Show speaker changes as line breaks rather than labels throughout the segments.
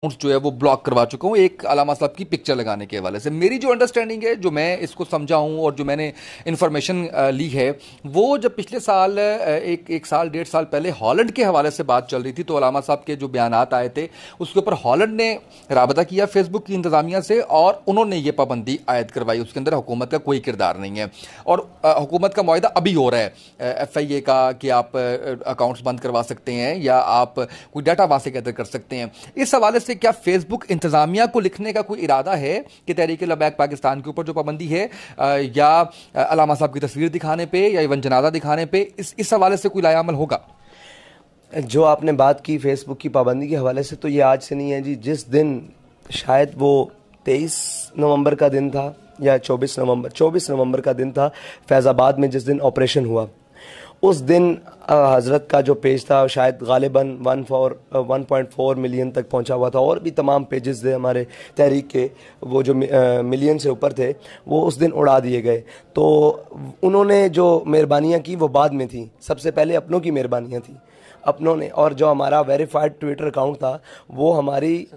जो है वो ब्लॉक करवा चुका हूँ एक अलामा साहब की पिक्चर लगाने के हवाले से। मेरी जो अंडरस्टैंडिंग है, जो मैं इसको समझा हूँ और जो मैंने इन्फॉर्मेशन ली है, वो जब पिछले साल एक साल 1.5 साल पहले हॉलैंड के हवाले से बात चल रही थी, तो अलामा साहब के जो बयानात आए थे उसके ऊपर हॉलैंड ने राबता किया फेसबुक की इंतज़ामिया से और उन्होंने ये पाबंदी आयद करवाई। उसके अंदर हुकूमत का कोई किरदार नहीं है और हुकूमत का मुआहदा अभी हो रहा है FIA का कि आप अकाउंट्स बंद करवा सकते हैं या आप कोई डाटा वहाँ से गैदर कर सकते हैं। इस हवाले से क्या फेसबुक इंतजामिया को लिखने का कोई इरादा है कि तहरीक लबैक पाकिस्तान के ऊपर जो पाबंदी है या अलामा साहब की तस्वीर दिखाने पे या इवन जनाजा दिखाने पे इस हवाले से कोई लायामल होगा?
जो आपने बात की फेसबुक की पाबंदी के हवाले से, तो ये आज से नहीं है जी। जिस दिन शायद वो 23 नवंबर का दिन था या 24 नवंबर का दिन था, फैज़ाबाद में जिस दिन ऑपरेशन हुआ, उस दिन हज़रत का जो पेज था शायद गालिबन 1.4 मिलियन तक पहुंचा हुआ था, और भी तमाम पेजेस थे हमारे तहरीक के, वो जो मिलियन से ऊपर थे, वो उस दिन उड़ा दिए गए। तो उन्होंने जो मेहरबानियाँ की वो बाद में थी, सबसे पहले अपनों की मेहरबानियाँ थी अपनों ने। और जो हमारा वेरीफाइड ट्विटर अकाउंट था वो हमारी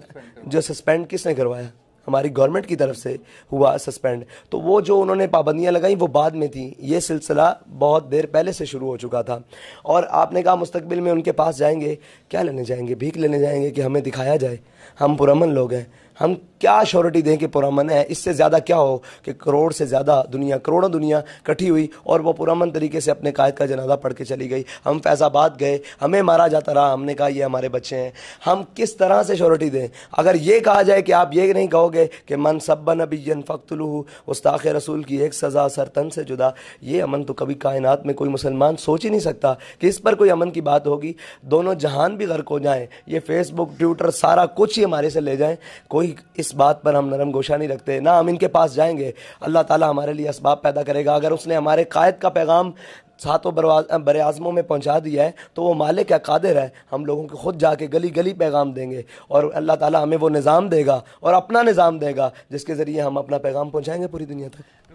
जो सस्पेंड किसने करवाया, हमारी गवर्नमेंट की तरफ से हुआ सस्पेंड। तो वो जो उन्होंने पाबंदियां लगाई वो बाद में थी, ये सिलसिला बहुत देर पहले से शुरू हो चुका था। और आपने कहा मुस्तकबिल में उनके पास जाएंगे, क्या लेने जाएंगे? भीख लेने जाएंगे कि हमें दिखाया जाए हम पुरअमन लोग हैं। हम क्या श्योरिटी दें कि पुरअमन है? इससे ज़्यादा क्या हो कि करोड़ों दुनिया इकट्ठी हुई और वो पुरअमन तरीके से अपने कायद का जनाजा पढ़ के चली गई। हम फैज़ाबाद गए, हमें मारा जाता रहा, हमने कहा ये हमारे बच्चे हैं। हम किस तरह से श्योरिटी दें? अगर ये कहा जाए कि आप ये नहीं कहोगे कि मन सब्बा नबिय्यन फ़क़्तुलूहु, गुस्ताख़ रसूल की एक सज़ा सरतन से जुदा, ये अमन तो कभी कायनात में कोई मुसलमान सोच ही नहीं सकता कि इस पर कोई अमन की बात होगी। दोनों जहान भी गर्क हो जाएं, ये फेसबुक ट्विटर सारा कुछ ही हमारे से ले जाएं, कोई इस बात पर हम नरम गोशा नहीं रखते ना। हम इनके पास जाएंगे, अल्लाह ताला हमारे लिए असबाब पैदा करेगा। अगर उसने हमारे कायद का पैगाम सातों बरे आज़मों में पहुंचा दिया है तो वो मालिक है, कादिर है। हम लोगों को खुद जाके गली गली पैगाम देंगे और अल्लाह ताला हमें वो निज़ाम देगा और अपना निज़ाम देगा जिसके ज़रिए हम अपना पैगाम पहुंचाएंगे पूरी दुनिया तक।